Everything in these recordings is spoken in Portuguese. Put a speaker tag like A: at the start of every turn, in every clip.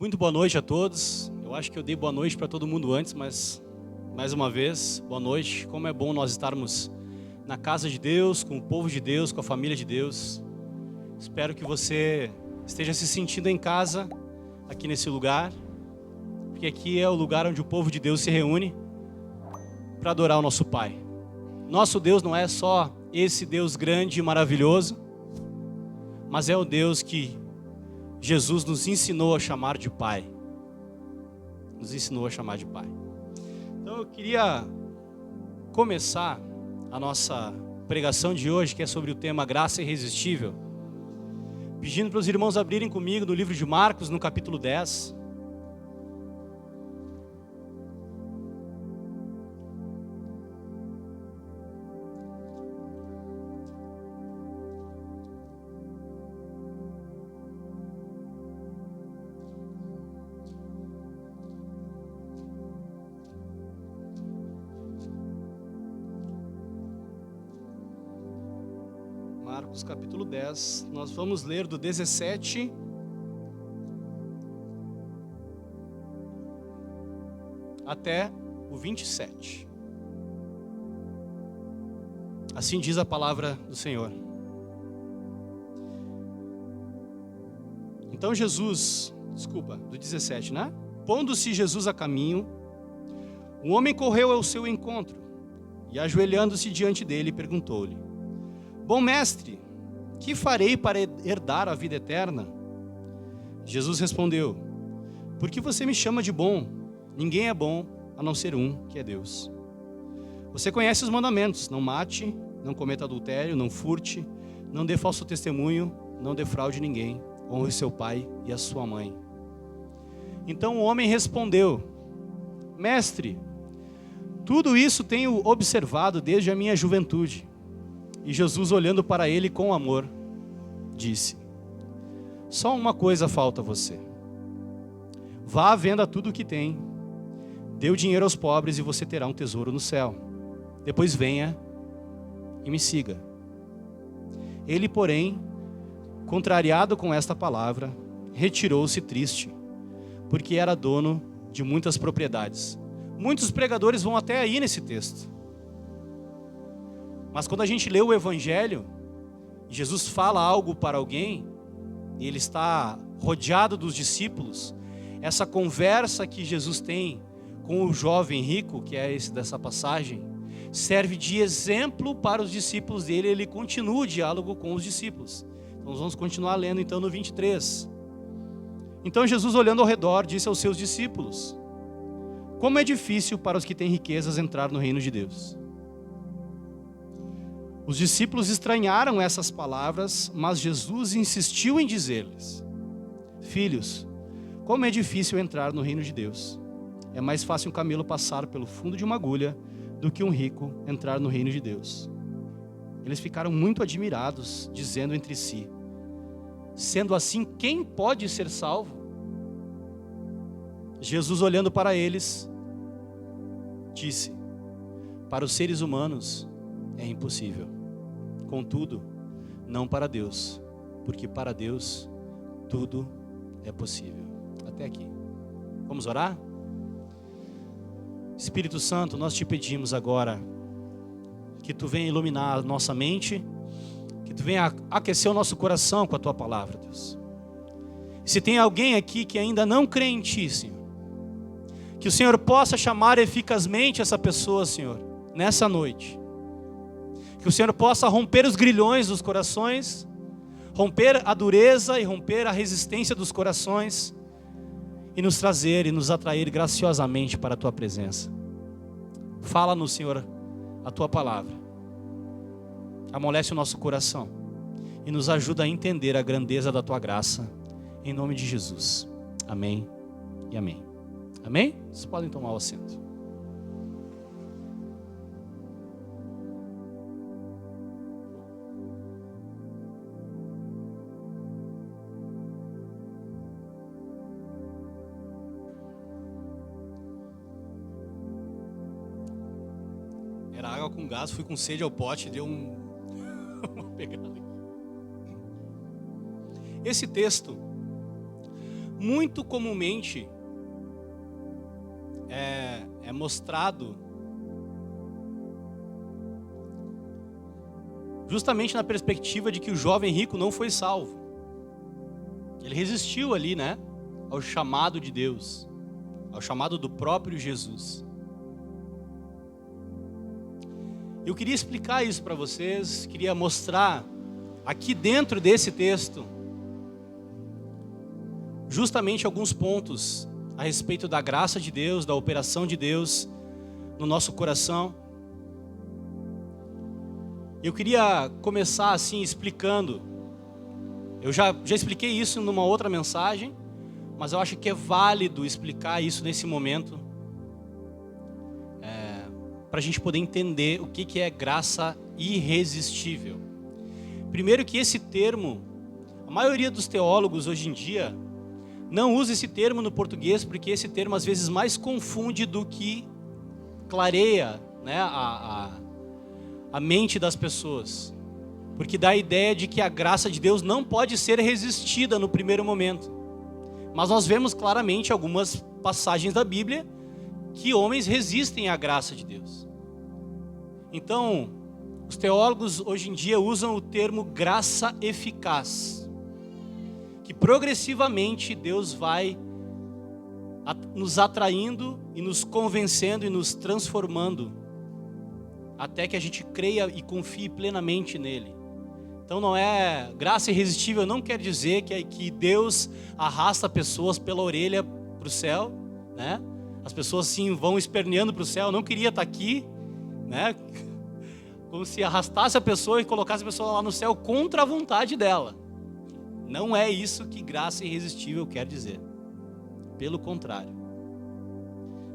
A: Muito boa noite a todos. Eu acho que eu dei boa noite para todo mundo antes, mas mais uma vez, boa noite. Como é bom nós estarmos na casa de Deus, com o povo de Deus, com a família de Deus. Espero que você esteja se sentindo em casa aqui nesse lugar, porque aqui é o lugar onde o povo de Deus se reúne para adorar o nosso Pai. Nosso Deus não é só esse Deus grande e maravilhoso, mas é o Deus que Jesus nos ensinou a chamar de Pai. Nos ensinou a chamar de Pai. Então eu queria começar a nossa pregação de hoje, que é sobre o tema Graça Irresistível, pedindo para os irmãos abrirem comigo no livro de Marcos, no capítulo 10. Marcos capítulo 10, nós vamos ler do 17 até o 27. Assim diz a palavra do Senhor. Então do 17, né? Pondo-se Jesus a caminho, um homem correu ao seu encontro e, ajoelhando-se diante dele, perguntou-lhe: Bom mestre, que farei para herdar a vida eterna? Jesus respondeu: Por que você me chama de bom? Ninguém é bom a não ser um, que é Deus. Você conhece os mandamentos: não mate, não cometa adultério, não furte, não dê falso testemunho, não defraude ninguém, honre seu pai e a sua mãe. Então o homem respondeu: Mestre, tudo isso tenho observado desde a minha juventude. E Jesus, olhando para ele com amor, disse: Só uma coisa falta a você. Vá, venda tudo o que tem, dê o dinheiro aos pobres e você terá um tesouro no céu. Depois venha e me siga. Ele, porém, contrariado com esta palavra, retirou-se triste, porque era dono de muitas propriedades. Muitos pregadores vão até aí nesse texto. Mas quando a gente lê o Evangelho, Jesus fala algo para alguém, e ele está rodeado dos discípulos, essa conversa que Jesus tem com o jovem rico, que é esse dessa passagem, serve de exemplo para os discípulos dele. Ele continua o diálogo com os discípulos. Então nós vamos continuar lendo então no 23. Então Jesus, olhando ao redor, disse aos seus discípulos: Como é difícil para os que têm riquezas entrar no reino de Deus. Os discípulos estranharam essas palavras, mas Jesus insistiu em dizer-lhes: Filhos, como é difícil entrar no reino de Deus. É mais fácil um camelo passar pelo fundo de uma agulha do que um rico entrar no reino de Deus. Eles ficaram muito admirados, dizendo entre si: Sendo assim, quem pode ser salvo? Jesus, olhando para eles, disse: Para os seres humanos é impossível. Contudo, não para Deus, porque para Deus tudo é possível. Até aqui. Vamos orar? Espírito Santo, nós te pedimos agora que tu venha iluminar a nossa mente, que tu venha aquecer o nosso coração com a tua palavra, Deus. Se tem alguém aqui que ainda não crê em ti, Senhor, que o Senhor possa chamar eficazmente essa pessoa, Senhor, nessa noite. Que o Senhor possa romper os grilhões dos corações, romper a dureza e romper a resistência dos corações, e nos trazer e nos atrair graciosamente para a tua presença. Fala-nos, Senhor, a tua palavra. Amolece o nosso coração e nos ajuda a entender a grandeza da tua graça, em nome de Jesus. Amém e amém. Amém? Vocês podem tomar o assento. Era água com gás, fui com sede ao pote, deu uma pegada aqui. Esse texto muito comumente é mostrado justamente na perspectiva de que o jovem rico não foi salvo. Ele resistiu ali, né, ao chamado de Deus, ao chamado do próprio Jesus. Eu queria explicar isso para vocês, queria mostrar aqui dentro desse texto justamente alguns pontos a respeito da graça de Deus, da operação de Deus no nosso coração. Eu queria começar assim explicando. Eu já expliquei isso numa outra mensagem, mas eu acho que é válido explicar isso nesse momento, para a gente poder entender o que é graça irresistível. Primeiro que esse termo, a maioria dos teólogos hoje em dia não usa esse termo no português, porque esse termo às vezes mais confunde do que clareia, né, a mente das pessoas. Porque dá a ideia de que a graça de Deus não pode ser resistida no primeiro momento. Mas nós vemos claramente algumas passagens da Bíblia que homens resistem à graça de Deus. Então, os teólogos hoje em dia usam o termo graça eficaz, que progressivamente Deus vai nos atraindo e nos convencendo e nos transformando até que a gente creia e confie plenamente nele. Então não é graça irresistível, não quer dizer que Deus arrasta pessoas pela orelha para o céu, né? As pessoas sim vão esperneando para o céu, não queria estar aqui, né? Como se arrastasse a pessoa e colocasse a pessoa lá no céu contra a vontade dela. Não é isso que graça irresistível quer dizer. Pelo contrário.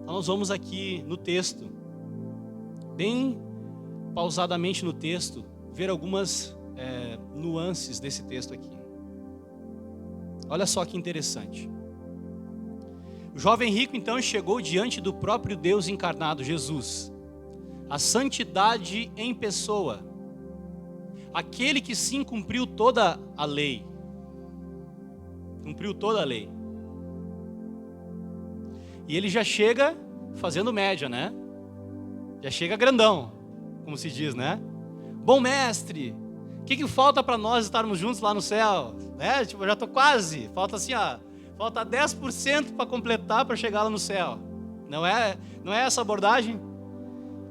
A: Então nós vamos aqui no texto, bem pausadamente no texto, ver algumas nuances desse texto aqui. Olha só que interessante. O jovem rico então chegou diante do próprio Deus encarnado, Jesus, a santidade em pessoa, aquele que sim cumpriu toda a lei. Cumpriu toda a lei. E ele já chega fazendo média, né? Já chega grandão, como se diz, né? Bom mestre, o que falta para nós estarmos juntos lá no céu? Tipo, eu já estou quase, falta assim, falta 10% para completar para chegar lá no céu. Não é essa abordagem?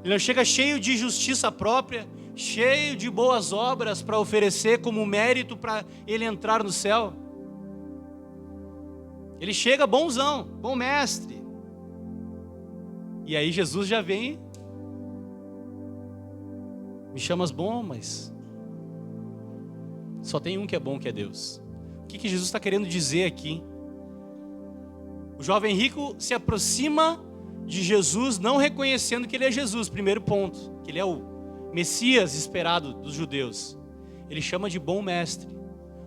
A: Ele chega cheio de justiça própria, cheio de boas obras para oferecer como mérito para ele entrar no céu. Ele chega bonzão, bom mestre. E aí Jesus já vem, me chamas bom, mas só tem um que é bom, que é Deus. O que Jesus está querendo dizer aqui? O jovem rico se aproxima de Jesus não reconhecendo que ele é Jesus, primeiro ponto, que ele é o Messias esperado dos judeus. Ele chama de bom mestre.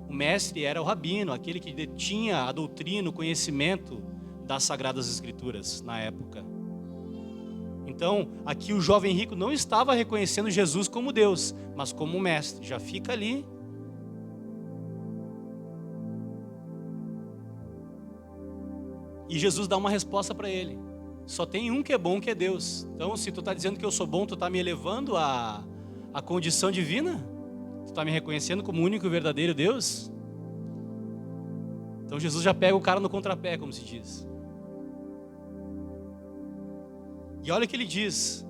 A: O mestre era o rabino, aquele que detinha a doutrina, o conhecimento das Sagradas Escrituras na época. Então, aqui o jovem rico não estava reconhecendo Jesus como Deus, mas como mestre. Já fica ali. E Jesus dá uma resposta para ele. Só tem um que é bom, que é Deus. Então, se tu está dizendo que eu sou bom, tu está me elevando à condição divina? Tu está me reconhecendo como o único e verdadeiro Deus? Então Jesus já pega o cara no contrapé, como se diz. E olha o que ele diz: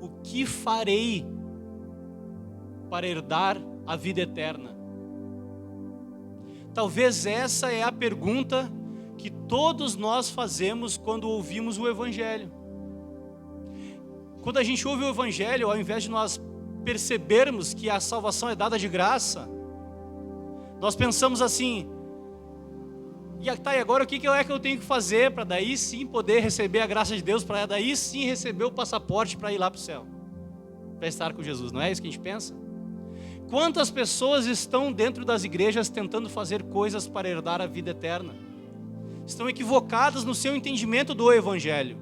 A: o que farei para herdar a vida eterna? Talvez essa é a pergunta que todos nós fazemos quando ouvimos o Evangelho. Quando a gente ouve o Evangelho, ao invés de nós percebermos que a salvação é dada de graça, nós pensamos assim: e agora o que é que eu tenho que fazer para daí sim poder receber a graça de Deus, para daí sim receber o passaporte para ir lá para o céu, para estar com Jesus? Não é isso que a gente pensa? Quantas pessoas estão dentro das igrejas tentando fazer coisas para herdar a vida eterna? Estão equivocadas no seu entendimento do Evangelho.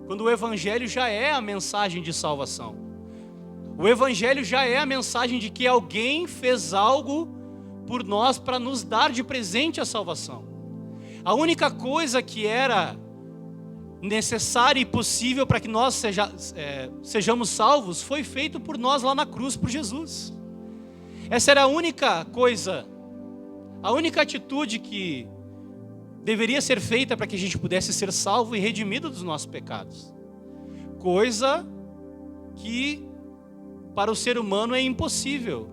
A: Quando o Evangelho já é a mensagem de salvação. O Evangelho já é a mensagem de que alguém fez algo por nós para nos dar de presente a salvação. A única coisa que era necessária e possível para que nós sejamos salvos foi feito por nós lá na cruz, por Jesus. Essa era a única coisa, a única atitude que deveria ser feita para que a gente pudesse ser salvo e redimido dos nossos pecados. Coisa que para o ser humano é impossível.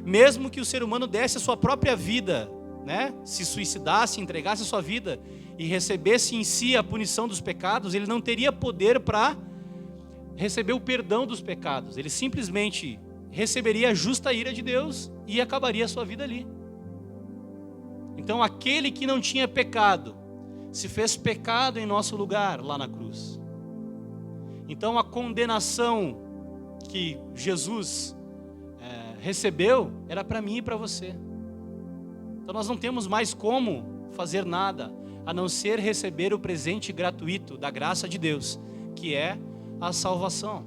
A: Mesmo que o ser humano desse a sua própria vida, né? Se suicidasse, entregasse a sua vida e recebesse em si a punição dos pecados, ele não teria poder para receber o perdão dos pecados. Ele simplesmente receberia a justa ira de Deus e acabaria a sua vida ali. Então aquele que não tinha pecado se fez pecado em nosso lugar lá na cruz. Então a condenação que Jesus recebeu era para mim e para você. Então nós não temos mais como fazer nada a não ser receber o presente gratuito da graça de Deus, que é a salvação.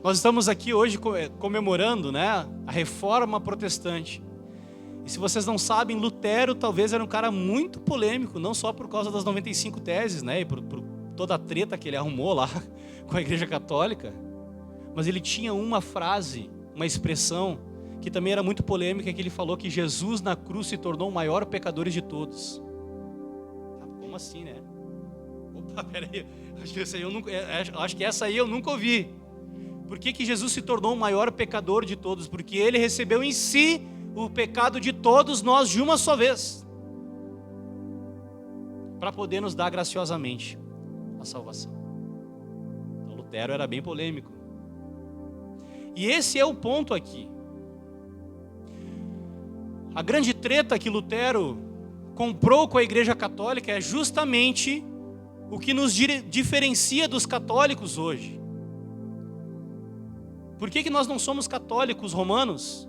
A: Nós estamos aqui hoje comemorando, né, a Reforma Protestante. E se vocês não sabem, Lutero talvez era um cara muito polêmico, não só por causa das 95 teses, né, e por toda a treta que ele arrumou lá com a Igreja Católica, mas ele tinha uma frase, uma expressão que também era muito polêmica, que ele falou que Jesus na cruz se tornou o maior pecador de todos. Como assim, né? Opa, peraí, acho que essa aí eu nunca ouvi. Por que Jesus se tornou o maior pecador de todos? Porque ele recebeu em si o pecado de todos nós de uma só vez, para poder nos dar graciosamente a salvação. Então Lutero era bem polêmico. E esse é o ponto aqui. A grande treta que Lutero comprou com a Igreja Católica é justamente o que nos diferencia dos católicos hoje. Por que nós não somos católicos romanos?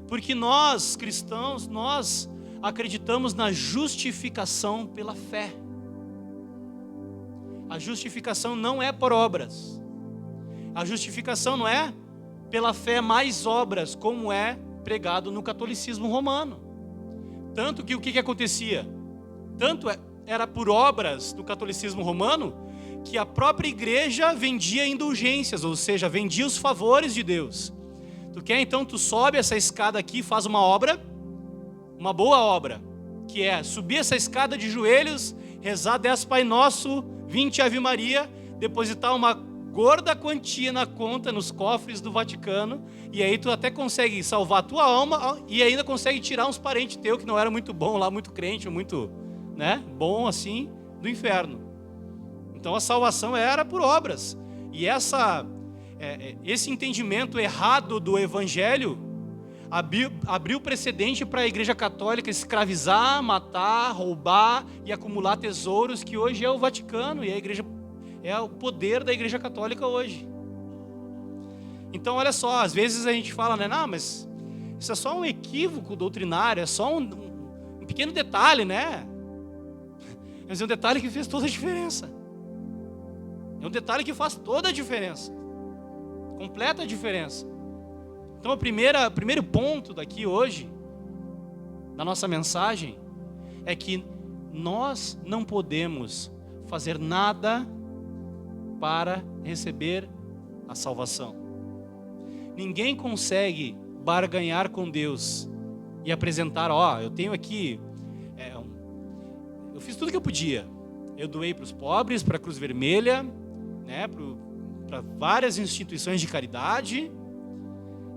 A: Porque nós, cristãos, nós acreditamos na justificação pela fé. A justificação não é por obras. A justificação não é pela fé mais obras, como é pregado no catolicismo romano. Tanto que o que acontecia? Tanto era por obras do catolicismo romano, que a própria igreja vendia indulgências, ou seja, vendia os favores de Deus. Tu quer então, tu sobe essa escada aqui e faz uma obra, uma boa obra, que é subir essa escada de joelhos, rezar 10 Pai Nosso, 20 Ave Maria, depositar uma gorda quantia na conta, nos cofres do Vaticano, e aí tu até consegue salvar a tua alma e ainda consegue tirar uns parentes teus que não eram muito bom lá, muito crente, muito, né, bom assim, do inferno. Então a salvação era por obras. E esse entendimento errado do Evangelho abriu precedente para a Igreja Católica escravizar, matar, roubar e acumular tesouros, que hoje é o Vaticano, e a Igreja é o poder da Igreja Católica hoje. Então olha só, às vezes a gente fala, né, não, mas isso é só um equívoco doutrinário, é só um pequeno detalhe, né? Mas é um detalhe que fez toda a diferença. É um detalhe que faz toda a diferença. Completa a diferença. Então o primeiro ponto daqui hoje, da nossa mensagem, é que nós não podemos fazer nada para receber a salvação. Ninguém consegue barganhar com Deus e apresentar, eu tenho aqui, eu fiz tudo que eu podia. Eu doei para os pobres, para a Cruz Vermelha, né, para várias instituições de caridade,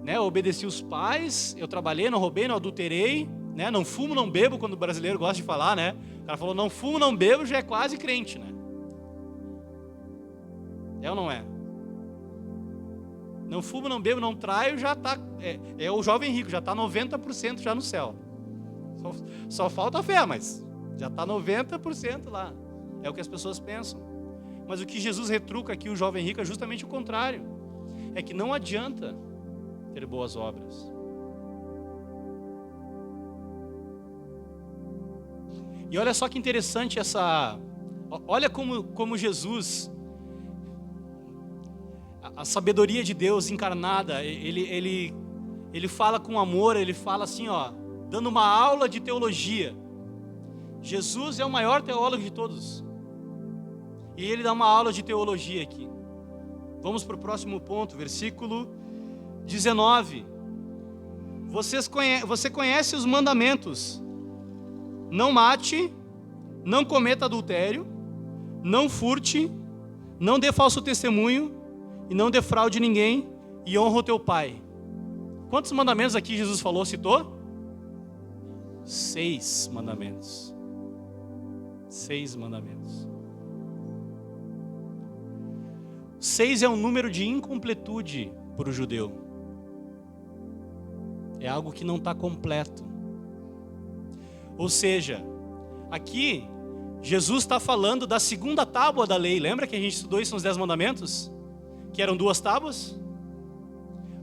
A: né, eu obedeci os pais, eu trabalhei, não roubei, não adulterei, né, não fumo, não bebo, quando o brasileiro gosta de falar, né? O cara falou, não fumo, não bebo, já é quase crente, né? É ou não é? Não fumo, não bebo, não traio, já está, é o jovem rico, já está 90% já no céu. Só falta a fé, mas já está 90% lá. É o que as pessoas pensam. Mas o que Jesus retruca aqui, o jovem rico, é justamente o contrário. É que não adianta ter boas obras. E olha só que interessante olha como Jesus... a sabedoria de Deus encarnada, ele fala com amor, ele fala assim, ó, dando uma aula de teologia. Jesus é o maior teólogo de todos. E ele dá uma aula de teologia aqui. Vamos para o próximo ponto, versículo 19. Você conhece os mandamentos: não mate, não cometa adultério, não furte, não dê falso testemunho e não defraude ninguém, e honra o teu pai. Quantos mandamentos aqui Jesus falou, citou? 6 mandamentos. 6 mandamentos. 6 é um número de incompletude para o judeu. É algo que não está completo. Ou seja, aqui Jesus está falando da segunda tábua da lei. Lembra que a gente estudou isso nos 10 mandamentos? Que eram 2 tábuas?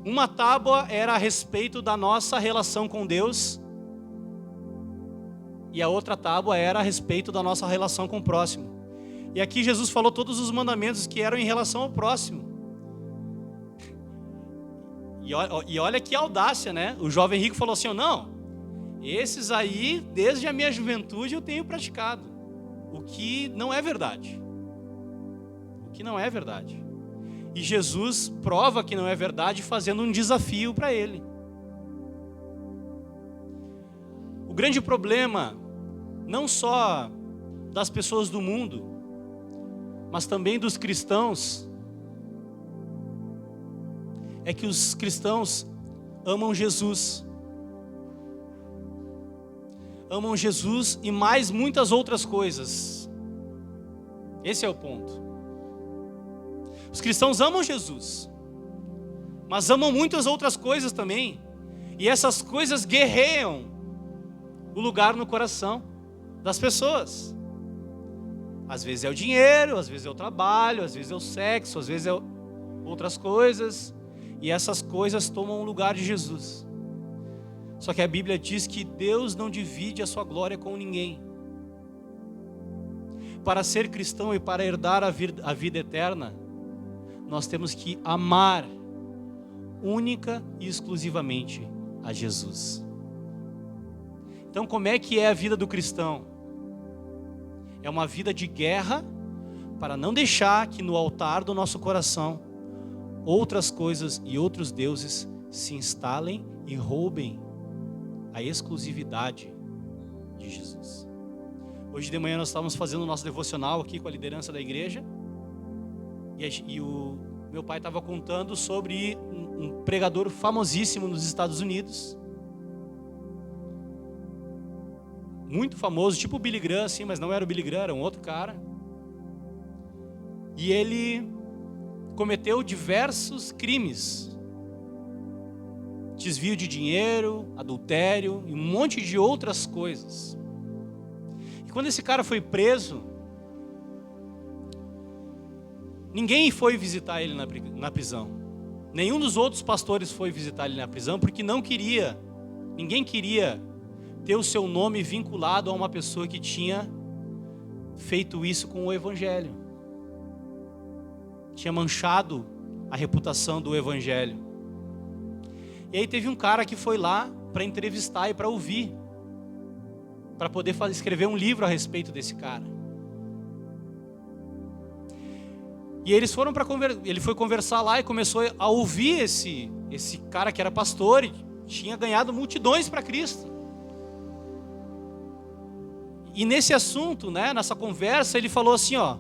A: Uma tábua era a respeito da nossa relação com Deus, e a outra tábua era a respeito da nossa relação com o próximo. E aqui Jesus falou todos os mandamentos que eram em relação ao próximo. E olha que audácia, né? O jovem rico falou assim, não, esses aí, desde a minha juventude eu tenho praticado. O que não é verdade. O que não é verdade. E Jesus prova que não é verdade fazendo um desafio para ele. O grande problema, não só das pessoas do mundo, mas também dos cristãos, é que os cristãos amam Jesus. Amam Jesus e mais muitas outras coisas. Esse é o ponto. Os cristãos amam Jesus, mas amam muitas outras coisas também. E essas coisas guerreiam o lugar no coração das pessoas. Às vezes é o dinheiro, às vezes é o trabalho, às vezes é o sexo, às vezes é outras coisas. E essas coisas tomam o lugar de Jesus. Só que a Bíblia diz que Deus não divide a sua glória com ninguém. Para ser cristão e para herdar a vida eterna, nós temos que amar única e exclusivamente a Jesus. Então, como é que é a vida do cristão? É uma vida de guerra para não deixar que no altar do nosso coração outras coisas e outros deuses se instalem e roubem a exclusividade de Jesus. Hoje de manhã nós estávamos fazendo o nosso devocional aqui com a liderança da igreja, e o meu pai estava contando sobre um pregador famosíssimo nos Estados Unidos, muito famoso, tipo o Billy Graham assim, mas não era o Billy Graham, era um outro cara, e ele cometeu diversos crimes, desvio de dinheiro, adultério e um monte de outras coisas. E quando esse cara foi preso, ninguém foi visitar ele na prisão. Nenhum dos outros pastores foi visitar ele na prisão, porque ninguém queria ter o seu nome vinculado a uma pessoa que tinha feito isso com o evangelho. Tinha manchado a reputação do evangelho. E aí teve um cara que foi lá para entrevistar e para ouvir, para poder escrever um livro a respeito desse cara. E eles foram ele foi conversar lá e começou a ouvir esse cara que era pastor e tinha ganhado multidões para Cristo. E nesse assunto, né, nessa conversa, ele falou assim, ó,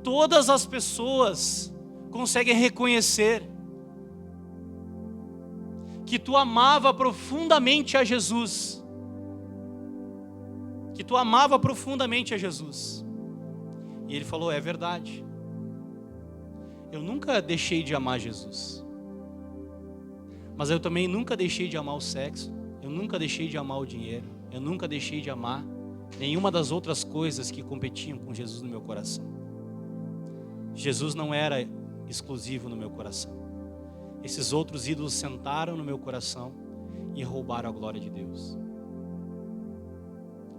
A: todas as pessoas conseguem reconhecer que tu amava profundamente a Jesus. Que tu amava profundamente a Jesus. E ele falou, é verdade. Eu nunca deixei de amar Jesus. Mas eu também nunca deixei de amar o sexo. Eu nunca deixei de amar o dinheiro. Eu nunca deixei de amar nenhuma das outras coisas que competiam com Jesus no meu coração. Jesus não era exclusivo no meu coração. Esses outros ídolos sentaram no meu coração e roubaram a glória de Deus.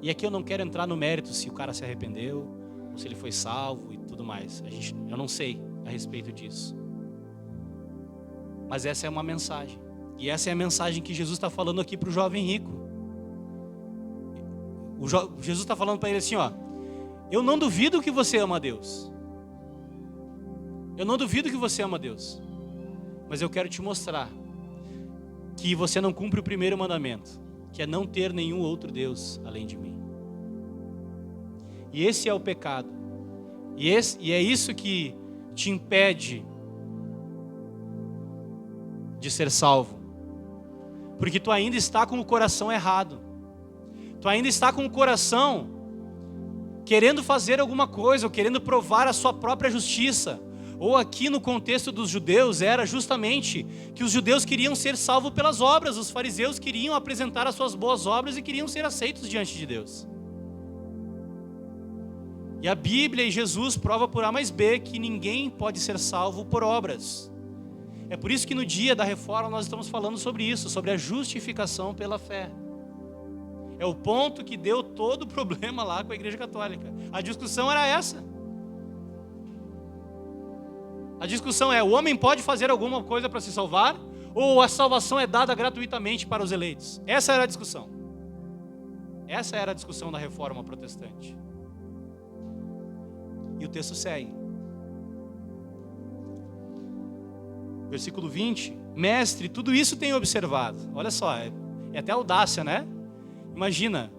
A: E aqui eu não quero entrar no mérito se o cara se arrependeu, ou se ele foi salvo e tudo mais. Eu não sei a respeito disso. Mas essa é uma mensagem. E essa é a mensagem que Jesus está falando aqui para o jovem rico. Jesus está falando para ele assim, ó: eu não duvido que você ama a Deus. Eu não duvido que você ama a Deus. Mas eu quero te mostrar que você não cumpre o primeiro mandamento, que é não ter nenhum outro Deus além de mim. E esse é o pecado. E é isso que te impede de ser salvo. Porque tu ainda está com o coração errado. Tu ainda está com o coração querendo fazer alguma coisa, ou querendo provar a sua própria justiça. Ou aqui no contexto dos judeus, era justamente que os judeus queriam ser salvos pelas obras. Os fariseus queriam apresentar as suas boas obras e queriam ser aceitos diante de Deus. E a Bíblia e Jesus prova por A mais B que ninguém pode ser salvo por obras. É por isso que no dia da reforma nós estamos falando sobre isso, sobre a justificação pela fé. É o ponto que deu todo o problema lá com a Igreja Católica. A discussão era essa. A discussão é: o homem pode fazer alguma coisa para se salvar? Ou a salvação é dada gratuitamente para os eleitos? Essa era a discussão. Essa era a discussão da reforma protestante. E o texto segue. Versículo 20. Mestre, tudo isso tenho observado. Olha só, é até audácia, né? Imagina,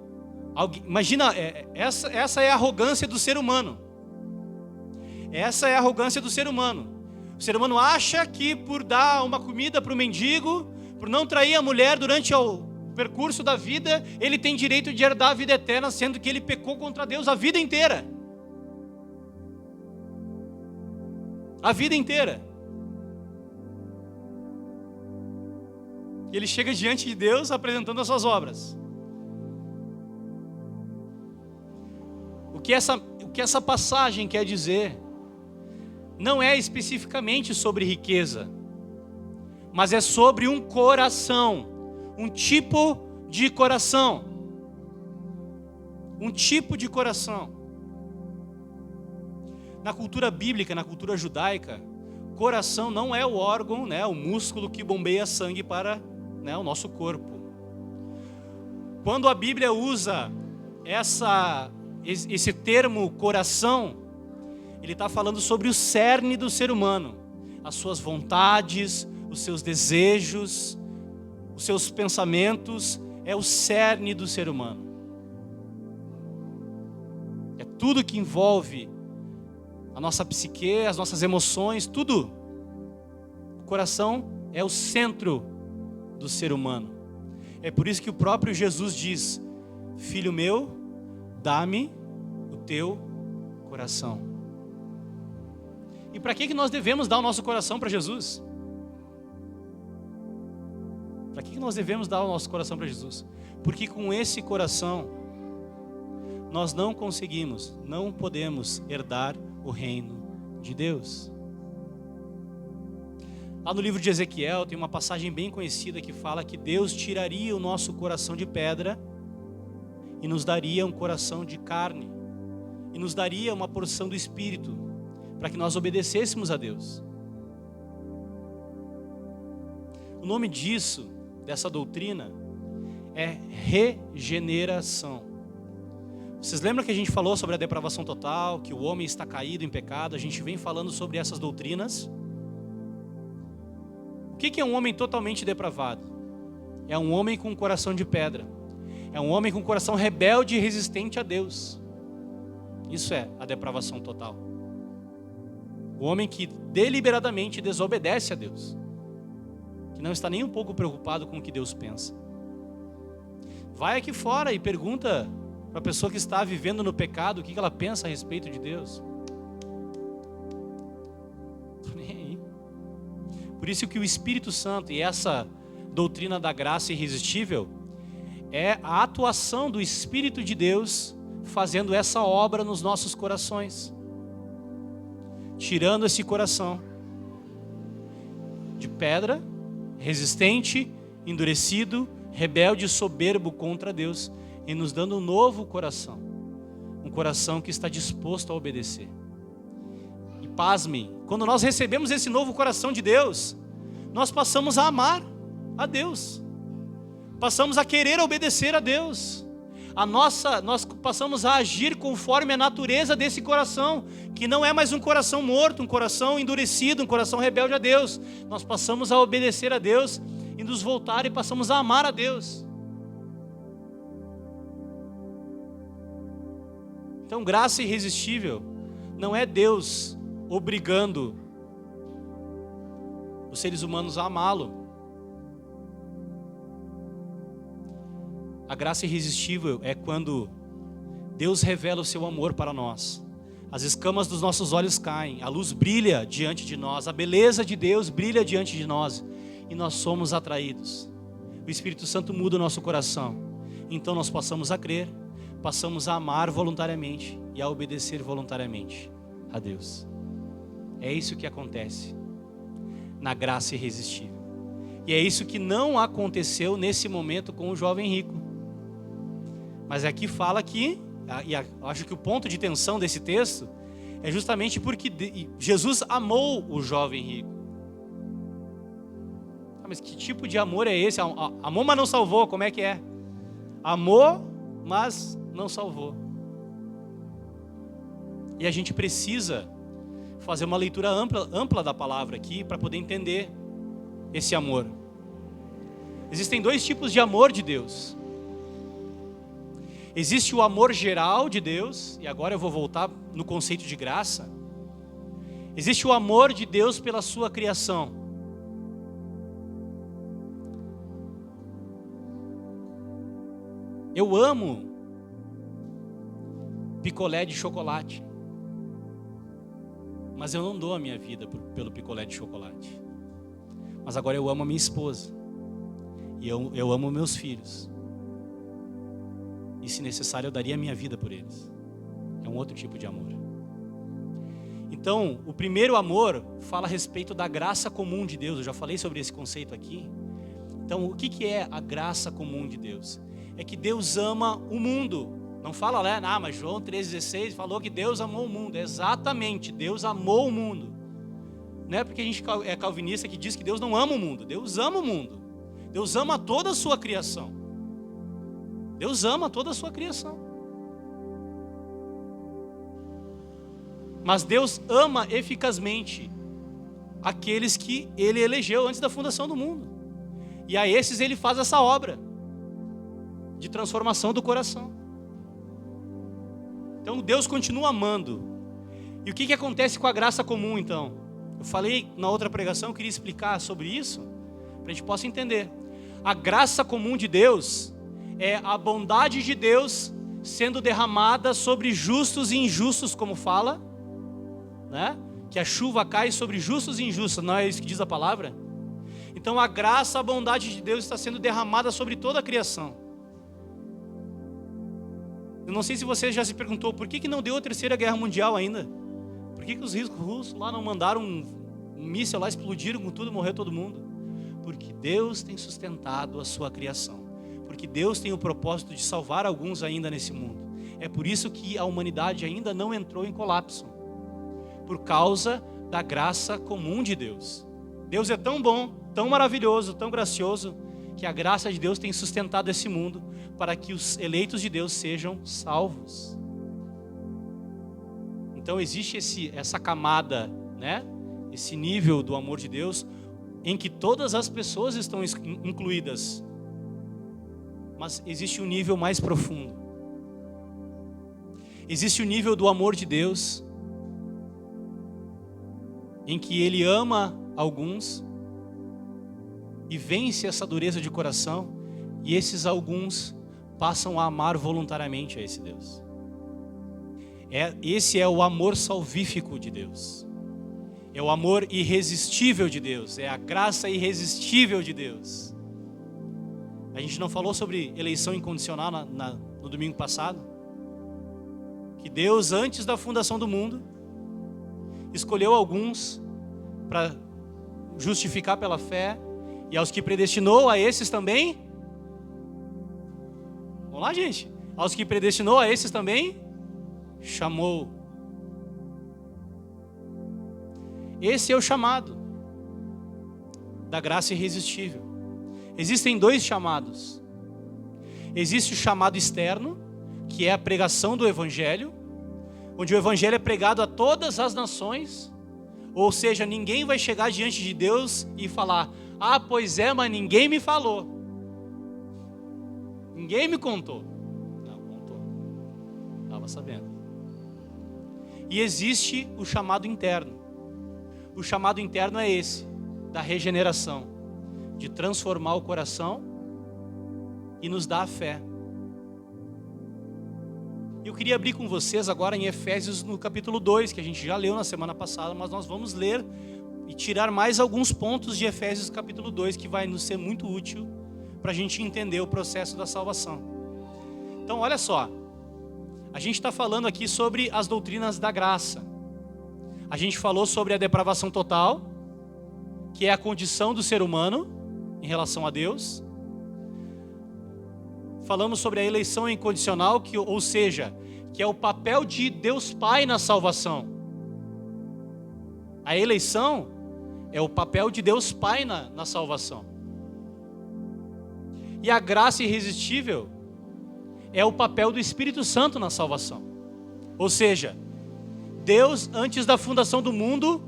A: essa é a arrogância do ser humano. Essa é a arrogância do ser humano. O ser humano acha que por dar uma comida para o mendigo, por não trair a mulher durante o percurso da vida, ele tem direito de herdar a vida eterna, sendo que ele pecou contra Deus a vida inteira. A vida inteira. E ele chega diante de Deus apresentando as suas obras. O que essa passagem quer dizer não é especificamente sobre riqueza, mas é sobre um coração, um tipo de coração. Um tipo de coração. Na cultura bíblica, na cultura judaica, coração não é o órgão, né, o músculo que bombeia sangue para, né, o nosso corpo. Quando a Bíblia usa esse termo coração, ele está falando sobre o cerne do ser humano, as suas vontades, os seus desejos, os seus pensamentos, é o cerne do ser humano. É tudo que envolve a nossa psique, as nossas emoções, tudo. O coração é o centro do ser humano. É por isso que o próprio Jesus diz: filho meu, dá-me o teu coração. E para que nós devemos dar o nosso coração para Jesus? Para que nós devemos dar o nosso coração para Jesus? Porque com esse coração, nós não conseguimos, não podemos herdar o reino de Deus. Lá no livro de Ezequiel tem uma passagem bem conhecida que fala que Deus tiraria o nosso coração de pedra e nos daria um coração de carne, e nos daria uma porção do Espírito, para que nós obedecêssemos a Deus. O nome disso, dessa doutrina, é regeneração. Vocês lembram que a gente falou sobre a depravação total, que o homem está caído em pecado? A gente vem falando sobre essas doutrinas. O que é um homem totalmente depravado? É um homem com um coração de pedra. É um homem com um coração rebelde e resistente a Deus. Isso é a depravação total. O homem que deliberadamente desobedece a Deus, que não está nem um pouco preocupado com o que Deus pensa. Vai aqui fora e pergunta para a pessoa que está vivendo no pecado o que ela pensa a respeito de Deus. Nem aí. Por isso que o Espírito Santo e essa doutrina da graça irresistível é a atuação do Espírito de Deus fazendo essa obra nos nossos corações, tirando esse coração de pedra, resistente, endurecido, rebelde e soberbo contra Deus, e nos dando um novo coração, um coração que está disposto a obedecer. E pasmem, quando nós recebemos esse novo coração de Deus, nós passamos a amar a Deus. Passamos a querer obedecer a Deus. Nós passamos a agir conforme a natureza desse coração, que não é mais um coração morto, um coração endurecido, um coração rebelde a Deus. Nós passamos a obedecer a Deus e nos voltar e passamos a amar a Deus. Então, graça irresistível não é Deus obrigando os seres humanos a amá-lo. A graça irresistível é quando Deus revela o seu amor para nós. As escamas dos nossos olhos caem, a luz brilha diante de nós, a beleza de Deus brilha diante de nós e nós somos atraídos. O Espírito Santo muda o nosso coração. Então nós passamos a crer, passamos a amar voluntariamente e a obedecer voluntariamente a Deus. É isso que acontece na graça irresistível. E é isso que não aconteceu nesse momento com o jovem rico. Mas aqui fala que, e acho que o ponto de tensão desse texto é justamente porque Jesus amou o jovem rico. Mas que tipo de amor é esse? Amou, mas não salvou, como é que é? Amou, mas não salvou. E a gente precisa fazer uma leitura ampla da palavra aqui para poder entender esse amor. Existem dois tipos de amor de Deus. Existe o amor geral de Deus, e agora eu vou voltar no conceito de graça. Existe o amor de Deus pela sua criação. Eu amo picolé de chocolate, mas eu não dou a minha vida pelo picolé de chocolate. Mas agora eu amo a minha esposa, e eu amo meus filhos. E se necessário eu daria a minha vida por eles. É um outro tipo de amor. Então, o primeiro amor fala a respeito da graça comum de Deus. Eu já falei sobre esse conceito aqui. Então, o que é a graça comum de Deus? É que Deus ama o mundo. Não fala, né? Mas João 3,16 falou que Deus amou o mundo. Exatamente, Deus amou o mundo. Não é porque a gente é calvinista que diz que Deus não ama o mundo. Deus ama o mundo. Deus ama toda a sua criação. Deus ama toda a sua criação. Mas Deus ama eficazmente aqueles que Ele elegeu antes da fundação do mundo. E a esses Ele faz essa obra de transformação do coração. Então Deus continua amando. E o que acontece com a graça comum então? Eu falei na outra pregação, eu queria explicar sobre isso, para a gente possa entender. A graça comum de Deus é a bondade de Deus sendo derramada sobre justos e injustos, como fala, né? Que a chuva cai sobre justos e injustos, não é isso que diz a palavra? Então a graça, a bondade de Deus está sendo derramada sobre toda a criação. Eu não sei se você já se perguntou por que não deu a Terceira Guerra Mundial ainda? Por que os russos lá não mandaram um míssil lá, explodiram com tudo, morreu todo mundo? Porque Deus tem sustentado a sua criação. Porque Deus tem o propósito de salvar alguns ainda nesse mundo. É por isso que a humanidade ainda não entrou em colapso. Por causa da graça comum de Deus. Deus é tão bom, tão maravilhoso, tão gracioso, que a graça de Deus tem sustentado esse mundo para que os eleitos de Deus sejam salvos. Então existe essa camada, né? Esse nível do amor de Deus, em que todas as pessoas estão incluídas. Mas existe um nível mais profundo. Existe o nível do amor de Deus, em que Ele ama alguns e vence essa dureza de coração, e esses alguns passam a amar voluntariamente a esse Deus. Esse é o amor salvífico de Deus. É o amor irresistível de Deus. É a graça irresistível de Deus. A gente não falou sobre eleição incondicional no domingo passado? Que Deus, antes da fundação do mundo, escolheu alguns para justificar pela fé, e aos que predestinou, a esses também. Vamos lá, gente. Aos que predestinou, a esses também chamou. Esse é o chamado. da graça irresistível. Existem dois chamados. Existe o chamado externo, que é a pregação do Evangelho, onde o Evangelho é pregado a todas as nações, ou seja, ninguém vai chegar diante de Deus e falar: ah, pois é, mas ninguém me falou, ninguém me contou. Não, contou, estava sabendo. E existe o chamado interno. O chamado interno é esse, da regeneração, de transformar o coração e nos dar a fé. Eu queria abrir com vocês agora em Efésios no capítulo 2, que a gente já leu na semana passada, mas nós vamos ler e tirar mais alguns pontos de Efésios capítulo 2, que vai nos ser muito útil para a gente entender o processo da salvação. Então olha só, a gente está falando aqui sobre as doutrinas da graça. A gente falou sobre a depravação total, que é a condição do ser humano em relação a Deus. Falamos sobre a eleição incondicional, ou seja, que é o papel de Deus Pai na salvação. A eleição é o papel de Deus Pai na salvação. E a graça irresistível é o papel do Espírito Santo na salvação. Ou seja, Deus, antes da fundação do mundo,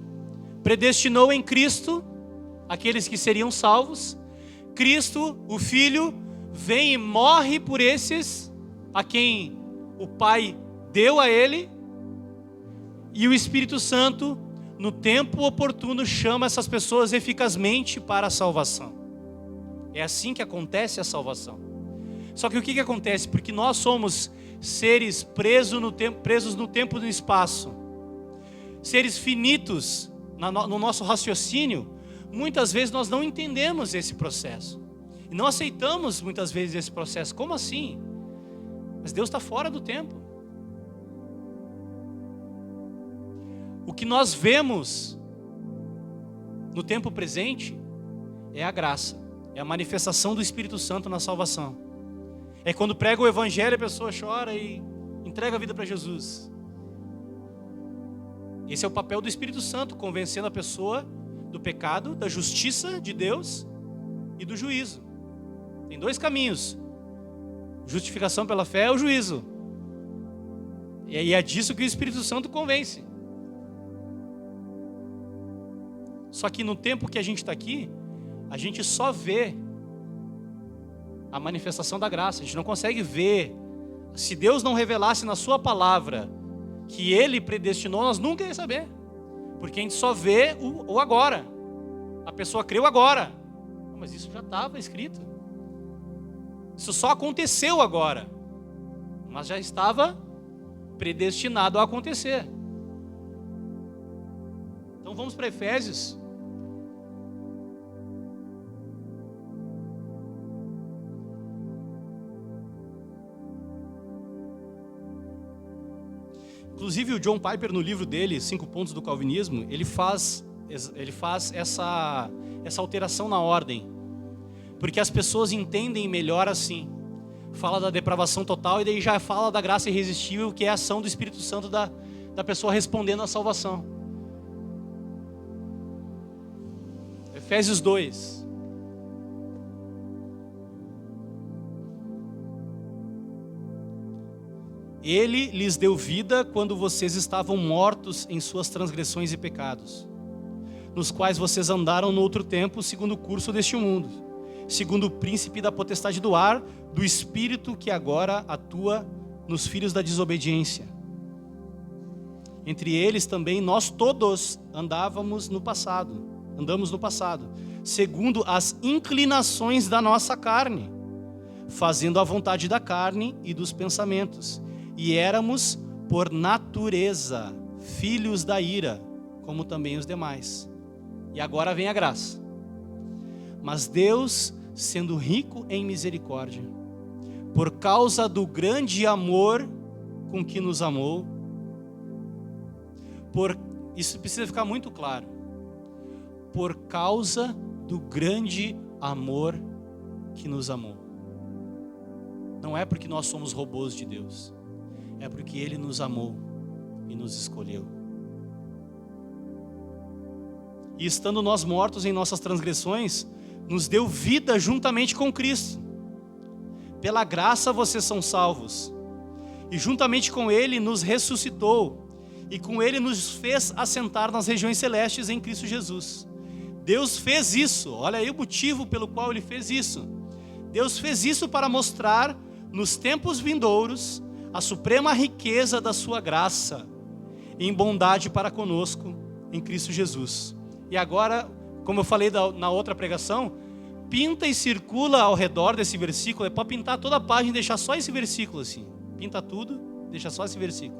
A: predestinou em Cristo aqueles que seriam salvos. Cristo, o Filho, vem e morre por esses a quem o Pai deu a ele, e o Espírito Santo, no tempo oportuno, chama essas pessoas eficazmente para a salvação. É assim que acontece a salvação. Só que o que acontece? Porque nós somos seres presos no tempo e no espaço, seres finitos no nosso raciocínio, muitas vezes nós não entendemos esse processo. E não aceitamos muitas vezes esse processo. Como assim? Mas Deus está fora do tempo. O que nós vemos no tempo presente é a graça, é a manifestação do Espírito Santo na salvação. É quando prega o Evangelho, a pessoa chora e entrega a vida para Jesus. Esse é o papel do Espírito Santo, convencendo a pessoa do pecado, da justiça de Deus e do juízo. Tem dois caminhos: justificação pela fé é o juízo. E é disso que o Espírito Santo convence. Só que no tempo que a gente está aqui, a gente só vê a manifestação da graça. A gente não consegue ver. Se Deus não revelasse na sua palavra que Ele predestinou, nós nunca ia saber. Porque a gente só vê o agora. A pessoa creu agora. Mas isso já estava escrito. Isso só aconteceu agora, mas já estava predestinado a acontecer. Então vamos para Efésios. Inclusive o John Piper, no livro dele, 5 pontos do calvinismo, ele faz essa alteração na ordem, porque as pessoas entendem melhor assim. Fala da depravação total e daí já fala da graça irresistível, que é a ação do Espírito Santo da pessoa respondendo à salvação. Efésios 2. Ele lhes deu vida quando vocês estavam mortos em suas transgressões e pecados, nos quais vocês andaram no outro tempo, segundo o curso deste mundo, segundo o príncipe da potestade do ar, do espírito que agora atua nos filhos da desobediência. Entre eles também nós todos andamos no passado, segundo as inclinações da nossa carne, fazendo a vontade da carne e dos pensamentos. E éramos, por natureza, filhos da ira, como também os demais. E agora vem a graça. Mas Deus, sendo rico em misericórdia, por causa do grande amor com que nos amou, isso precisa ficar muito claro, por causa do grande amor que nos amou. Não é porque nós somos robôs de Deus, é porque Ele nos amou e nos escolheu. e estando nós mortos em nossas transgressões, nos deu vida juntamente com Cristo. Pela graça vocês são salvos. E juntamente com Ele nos ressuscitou. E com Ele nos fez assentar nas regiões celestes em Cristo Jesus. Deus fez isso. Olha aí o motivo pelo qual Ele fez isso. Deus fez isso para mostrar nos tempos vindouros a suprema riqueza da sua graça em bondade para conosco em Cristo Jesus. E agora, como eu falei na outra pregação, pinta e circula ao redor desse versículo. É para pintar toda a página e deixar só esse versículo assim. Pinta tudo, deixa só esse versículo.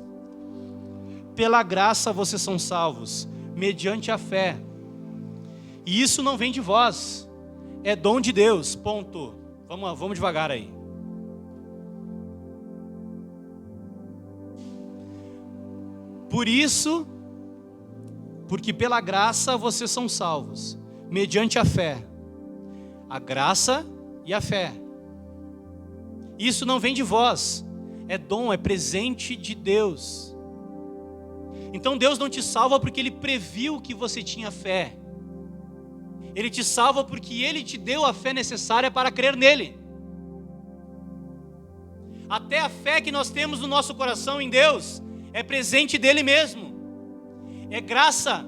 A: Pela graça vocês são salvos, mediante a fé. E isso não vem de vós, é dom de Deus, ponto. Vamos devagar aí. Por isso, porque pela graça vocês são salvos, mediante a fé. A graça e a fé. Isso não vem de vós, é dom, é presente de Deus. Então Deus não te salva porque Ele previu que você tinha fé. Ele te salva porque Ele te deu a fé necessária para crer nele. Até a fé que nós temos no nosso coração em Deus é presente dele mesmo. É graça.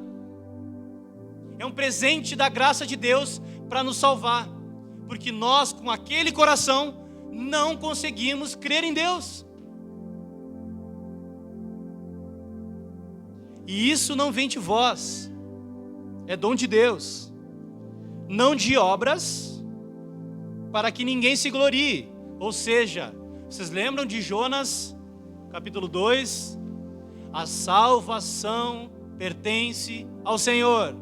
A: É um presente da graça de Deus para nos salvar. Porque nós, com aquele coração, não conseguimos crer em Deus. E isso não vem de vós. É dom de Deus. Não de obras, para que ninguém se glorie. Ou seja, vocês lembram de Jonas, capítulo 2? A salvação pertence ao Senhor.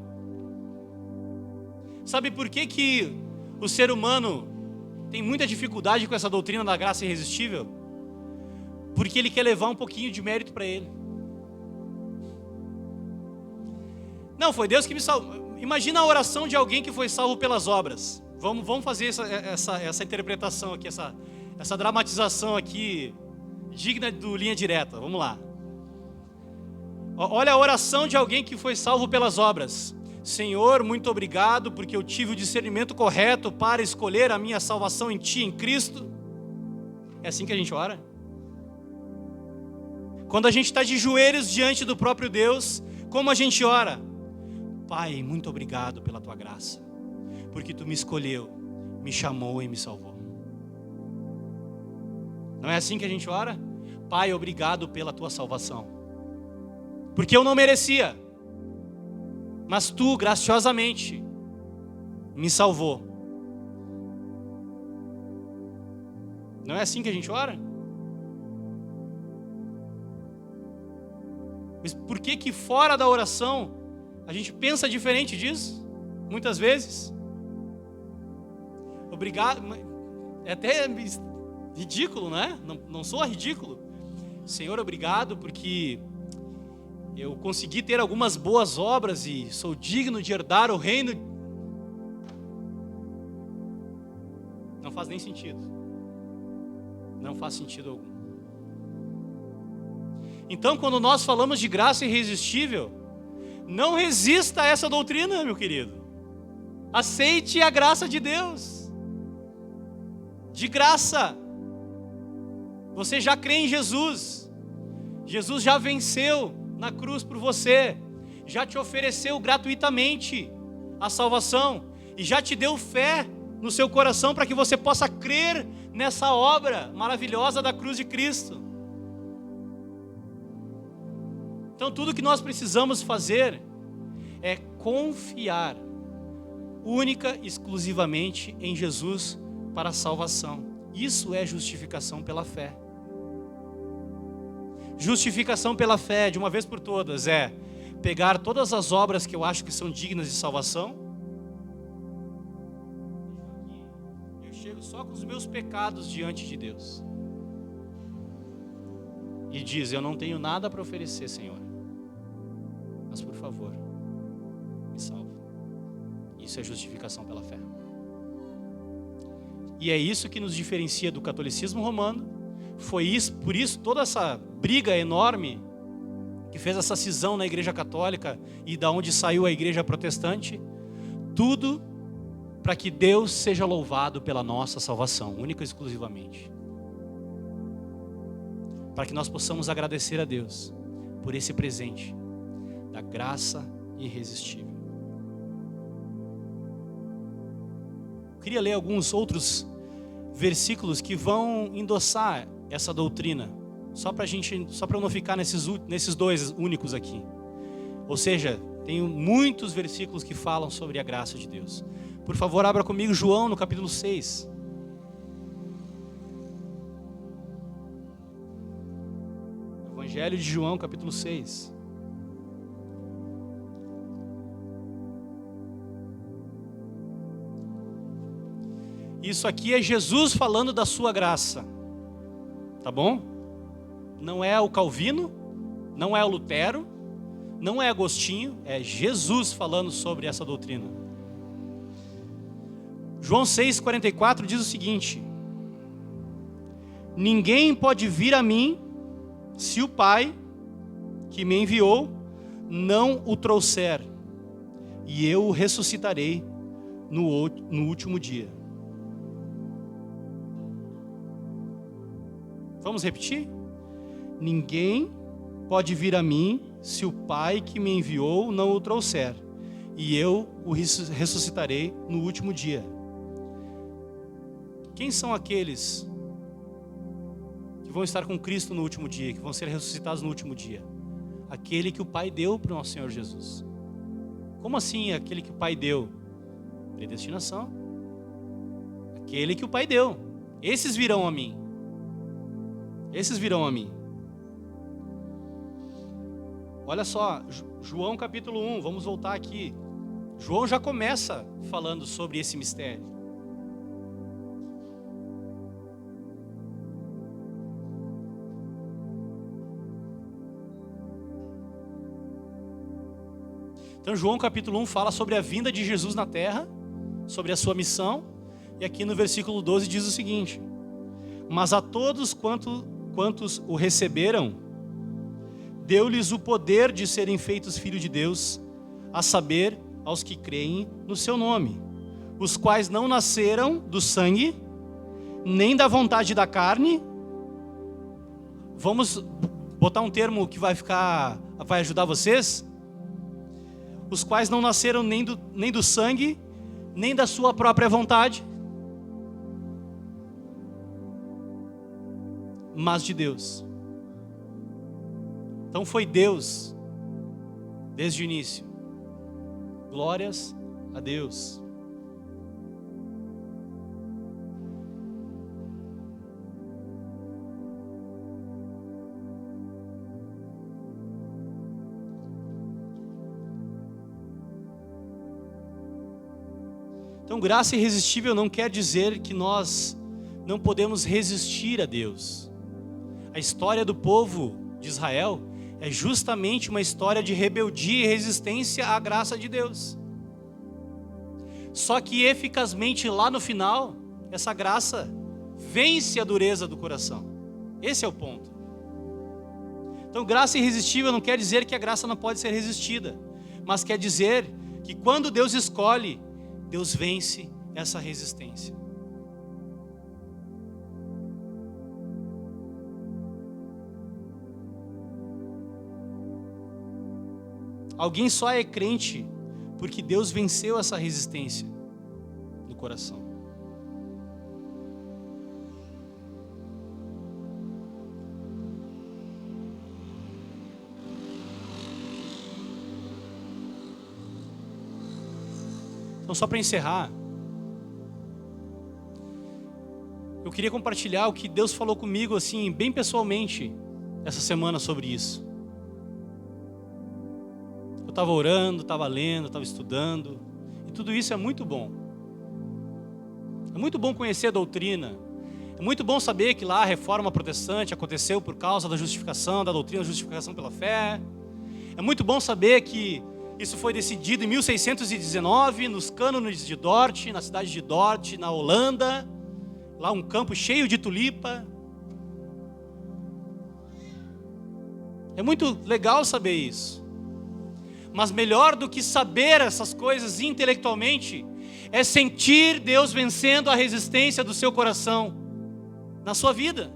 A: Sabe por que o ser humano tem muita dificuldade com essa doutrina da graça irresistível? Porque ele quer levar um pouquinho de mérito para ele. Não, foi Deus que me salvou. Imagina a oração de alguém que foi salvo pelas obras. Vamos fazer essa interpretação aqui, essa dramatização aqui, digna do Linha Direta. Vamos lá. Olha a oração de alguém que foi salvo pelas obras. Senhor, muito obrigado, porque eu tive o discernimento correto para escolher a minha salvação em Ti, em Cristo. É assim que a gente ora? Quando a gente está de joelhos diante do próprio Deus, como a gente ora? Pai, muito obrigado pela Tua graça, porque Tu me escolheu, me chamou e me salvou. Não é assim que a gente ora? Pai, obrigado pela Tua salvação, porque eu não merecia, mas Tu, graciosamente, me salvou. Não é assim que a gente ora? Mas por que fora da oração a gente pensa diferente disso? Muitas vezes. Obrigado. É até ridículo, né? Não soa ridículo. Senhor, obrigado porque eu consegui ter algumas boas obras e sou digno de herdar o reino. Não faz nem sentido. Não faz sentido algum. Então, quando nós falamos de graça irresistível, não resista a essa doutrina, meu querido. Aceite a graça de Deus. De graça. Você já crê em Jesus. Jesus já venceu na cruz por você. Já te ofereceu gratuitamente a salvação. E já te deu fé no seu coração para que você possa crer nessa obra maravilhosa da cruz de Cristo. Então tudo que nós precisamos fazer é confiar única e exclusivamente em Jesus para a salvação. Isso é justificação pela fé. Justificação pela fé, de uma vez por todas, é pegar todas as obras que eu acho que são dignas de salvação. Eu chego só com os meus pecados diante de Deus. E diz, eu não tenho nada para oferecer, Senhor. Mas por favor, me salva. Isso é justificação pela fé. E é isso que nos diferencia do catolicismo romano. Foi isso, por isso toda essa briga enorme que fez essa cisão na Igreja Católica e da onde saiu a Igreja Protestante, tudo para que Deus seja louvado pela nossa salvação, única e exclusivamente. Para que nós possamos agradecer a Deus por esse presente da graça irresistível. Eu queria ler alguns outros versículos que vão endossar essa doutrina, só para eu não ficar nesses dois únicos aqui. Ou seja, tem muitos versículos que falam sobre a graça de Deus. Por favor, abra comigo João no capítulo 6. Evangelho de João, capítulo 6. Isso aqui é Jesus falando da sua graça. Tá bom? Não é o Calvino, não é o Lutero, não é Agostinho, é Jesus falando sobre essa doutrina. João 6,44 diz o seguinte: ninguém pode vir a mim se o Pai que me enviou não o trouxer, e eu o ressuscitarei no último dia. Vamos repetir? Ninguém pode vir a mim se o Pai que me enviou não o trouxer, e eu o ressuscitarei no último dia. Quem são aqueles que vão estar com Cristo no último dia, que vão ser ressuscitados no último dia? Aquele que o Pai deu para o nosso Senhor Jesus. Como assim aquele que o Pai deu? Predestinação. Aquele que o Pai deu. Esses virão a mim. Esses virão a mim. Olha só, João capítulo 1, vamos voltar aqui. João já começa falando sobre esse mistério. Então João capítulo 1 fala sobre a vinda de Jesus na terra, sobre a sua missão, e aqui no versículo 12 diz o seguinte: mas a todos quantos o receberam, deu-lhes o poder de serem feitos filhos de Deus, a saber, aos que creem no seu nome, os quais não nasceram do sangue, nem da vontade da carne. Vamos botar um termo que vai ajudar vocês. Os quais não nasceram nem do sangue, nem da sua própria vontade, mas de Deus. Então foi Deus, desde o início. Glórias a Deus. Então, graça irresistível não quer dizer que nós não podemos resistir a Deus. A história do povo de Israel é justamente uma história de rebeldia e resistência à graça de Deus. Só que eficazmente lá no final, essa graça vence a dureza do coração. Esse é o ponto. Então, graça irresistível não quer dizer que a graça não pode ser resistida, mas quer dizer que quando Deus escolhe, Deus vence essa resistência. Alguém só é crente porque Deus venceu essa resistência no coração. Então, só para encerrar, eu queria compartilhar o que Deus falou comigo, assim, bem pessoalmente, essa semana sobre isso. Eu estava orando, estava lendo, estava estudando, e tudo isso é muito bom. É muito bom conhecer a doutrina. É muito bom saber que lá a reforma protestante aconteceu por causa da justificação, da doutrina da justificação pela fé. É muito bom saber que isso foi decidido em 1619, nos cânones de Dort, na cidade de Dort, na Holanda. Lá um campo cheio de tulipa. É muito legal saber isso. Mas melhor do que saber essas coisas intelectualmente, é sentir Deus vencendo a resistência do seu coração na sua vida.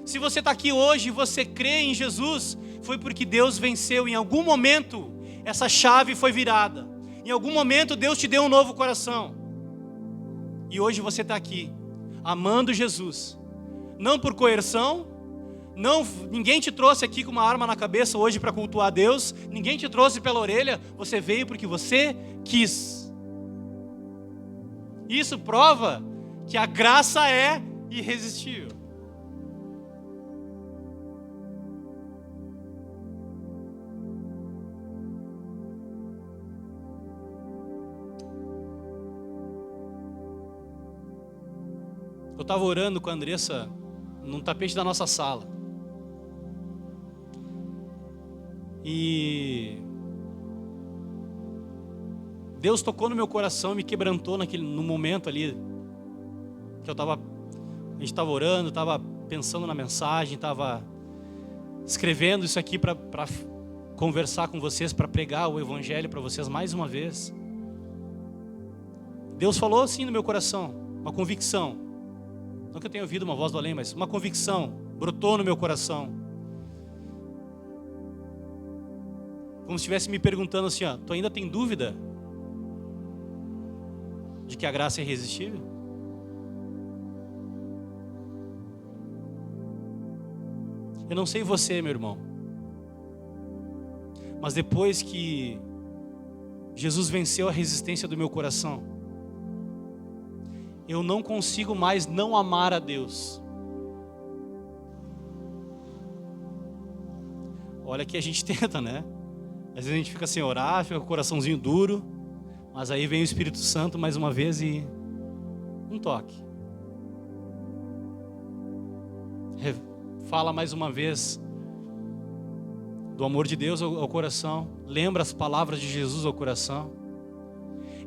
A: Se você está aqui hoje e você crê em Jesus, foi porque Deus venceu. Em algum momento, essa chave foi virada. Em algum momento, Deus te deu um novo coração. E hoje você está aqui, amando Jesus. Não por coerção, ninguém te trouxe aqui com uma arma na cabeça hoje para cultuar Deus. Ninguém te trouxe pela orelha. Você veio porque você quis. Isso prova que a graça é irresistível. Eu estava orando com a Andressa num tapete da nossa sala. E Deus tocou no meu coração, me quebrantou no momento ali que a gente estava orando, estava pensando na mensagem, estava escrevendo isso aqui para conversar com vocês, para pregar o evangelho para vocês mais uma vez. Deus falou assim no meu coração, uma convicção. Não que eu tenha ouvido uma voz do além, mas uma convicção brotou no meu coração. Como se estivesse me perguntando assim, tu ainda tem dúvida de que a graça é irresistível? Eu não sei você, meu irmão, mas depois que Jesus venceu a resistência do meu coração, eu não consigo mais não amar a Deus. Olha que a gente tenta, né? Às vezes a gente fica sem orar, fica com o coraçãozinho duro, mas aí vem o Espírito Santo mais uma vez e um toque. Fala mais uma vez do amor de Deus ao coração, lembra as palavras de Jesus ao coração.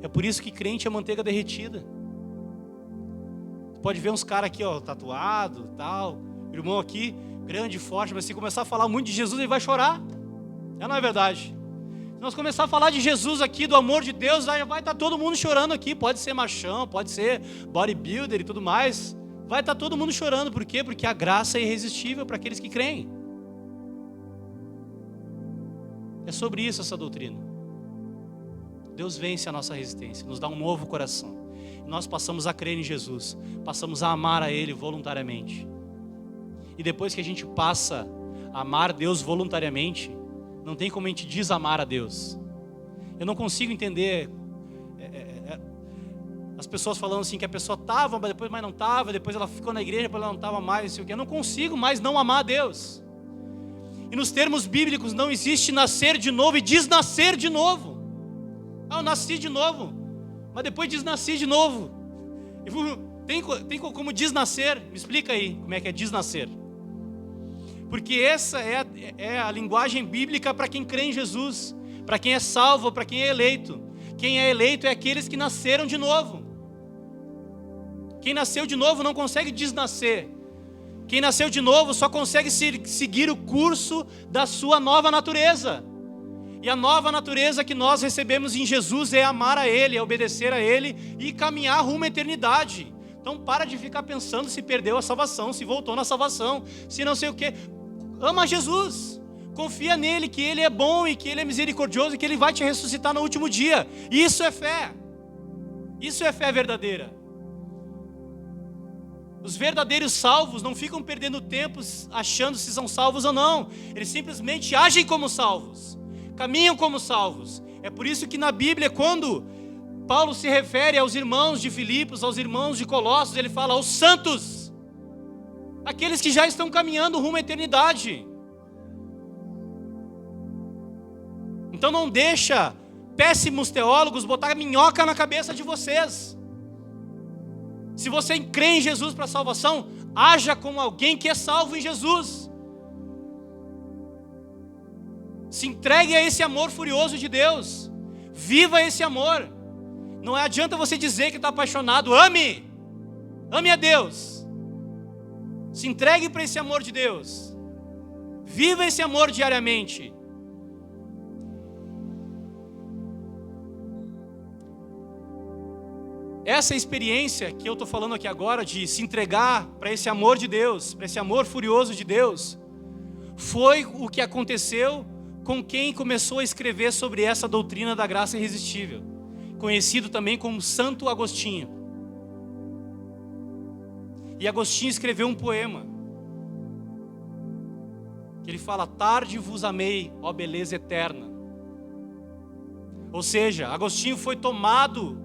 A: É por isso que crente é manteiga derretida. Pode ver uns caras aqui, tatuado, tal, irmão aqui, grande, forte, mas se começar a falar muito de Jesus, ele vai chorar. Não é verdade? Se nós começar a falar de Jesus aqui, do amor de Deus, aí vai estar todo mundo chorando aqui. Pode ser machão, pode ser bodybuilder e tudo mais. Vai estar todo mundo chorando. Por quê? Porque a graça é irresistível para aqueles que creem. É sobre isso essa doutrina. Deus vence a nossa resistência, nos dá um novo coração. Nós passamos a crer em Jesus, passamos a amar a Ele voluntariamente. E depois que a gente passa a amar Deus voluntariamente, não tem como a gente desamar a Deus. Eu não consigo entender as pessoas falando assim que a pessoa estava, mas depois mais não estava, depois ela ficou na igreja, depois ela não estava mais, não sei o quê. Eu não consigo mais não amar a Deus. E nos termos bíblicos não existe nascer de novo e desnascer de novo. Eu nasci de novo, mas depois desnasci de novo. Tem como desnascer? Me explica aí como é que é desnascer. Porque essa é a linguagem bíblica para quem crê em Jesus, para quem é salvo, para quem é eleito. Quem é eleito é aqueles que nasceram de novo. Quem nasceu de novo não consegue desnascer. Quem nasceu de novo só consegue seguir o curso da sua nova natureza. E a nova natureza que nós recebemos em Jesus é amar a Ele, é obedecer a Ele e caminhar rumo à eternidade. Então para de ficar pensando se perdeu a salvação, se voltou na salvação, se não sei o quê. Ama Jesus, confia nele, que Ele é bom e que Ele é misericordioso e que Ele vai te ressuscitar no último dia. Isso é fé. Isso é fé verdadeira. Os verdadeiros salvos não ficam perdendo tempo achando se são salvos ou não. Eles simplesmente agem como salvos, caminham como salvos. É por isso que na Bíblia, quando Paulo se refere aos irmãos de Filipos, aos irmãos de Colossos, ele fala aos santos, aqueles que já estão caminhando rumo à eternidade. Então não deixa péssimos teólogos botar minhoca na cabeça de vocês. Se você crê em Jesus para salvação, haja como alguém que é salvo em Jesus. Se entregue a esse amor furioso de Deus. Viva esse amor. Não adianta você dizer que está apaixonado. Ame a Deus. Se entregue para esse amor de Deus. Viva esse amor diariamente. Essa experiência que eu estou falando aqui agora, de se entregar para esse amor de Deus, para esse amor furioso de Deus, foi o que aconteceu com quem começou a escrever sobre essa doutrina da graça irresistível, conhecido também como Santo Agostinho. E Agostinho escreveu um poema, que ele fala: tarde vos amei, ó beleza eterna. Ou seja, Agostinho foi tomado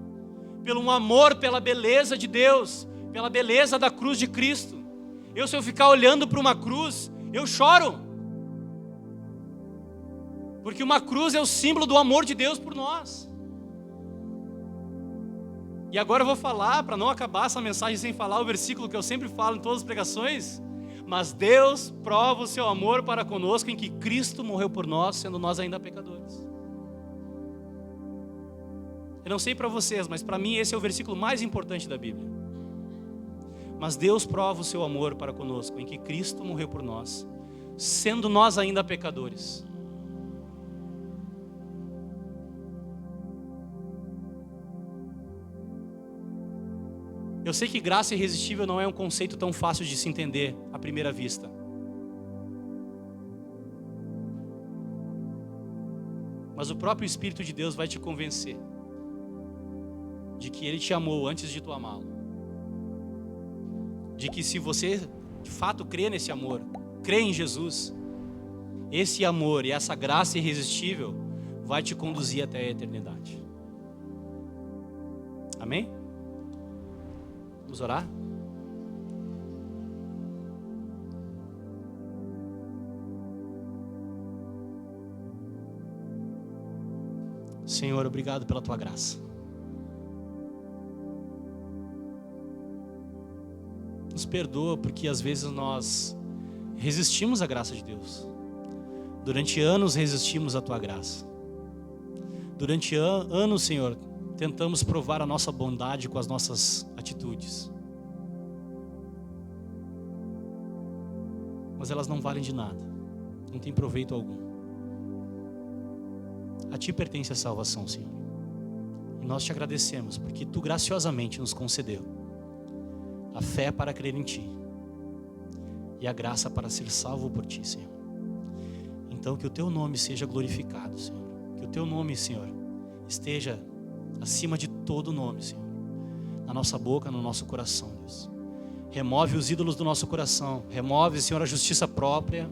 A: pelo um amor, pela beleza de Deus, pela beleza da cruz de Cristo. Se eu ficar olhando para uma cruz, eu choro, porque uma cruz é o símbolo do amor de Deus por nós. E agora eu vou falar, para não acabar essa mensagem sem falar o versículo que eu sempre falo em todas as pregações: mas Deus prova o seu amor para conosco em que Cristo morreu por nós, sendo nós ainda pecadores. Eu não sei para vocês, mas para mim esse é o versículo mais importante da Bíblia. Mas Deus prova o seu amor para conosco em que Cristo morreu por nós, sendo nós ainda pecadores. Eu sei que graça irresistível não é um conceito tão fácil de se entender à primeira vista. Mas o próprio Espírito de Deus vai te convencer de que Ele te amou antes de tu amá-lo. De que se você de fato crê nesse amor, crê em Jesus, esse amor e essa graça irresistível vai te conduzir até a eternidade. Amém? Vamos orar? Senhor, obrigado pela tua graça. Nos perdoa porque às vezes nós resistimos à graça de Deus. Durante anos resistimos à tua graça. Durante anos, Senhor, tentamos provar a nossa bondade com as nossas atitudes. Mas elas não valem de nada. Não tem proveito algum. A ti pertence a salvação, Senhor. E nós te agradecemos porque tu graciosamente nos concedeu a fé para crer em ti e a graça para ser salvo por ti, Senhor. Então que o teu nome seja glorificado, Senhor. Que o teu nome, Senhor, esteja acima de todo nome, Senhor, na nossa boca, no nosso coração, Deus. Remove os ídolos do nosso coração. Remove, Senhor, a justiça própria.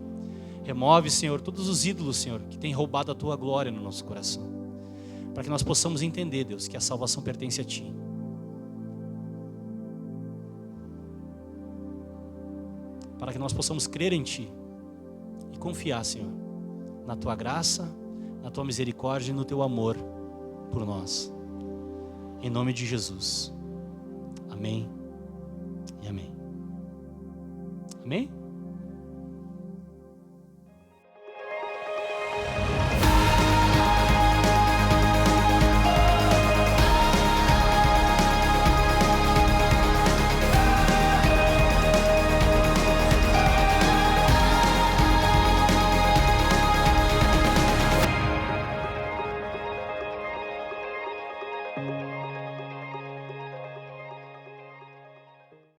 A: Remove, Senhor, todos os ídolos, Senhor, que têm roubado a tua glória no nosso coração, para que nós possamos entender, Deus, que a salvação pertence a ti. Para que nós possamos crer em ti e confiar, Senhor, na tua graça, na tua misericórdia e no teu amor por nós. Em nome de Jesus. Amém e amém. Amém?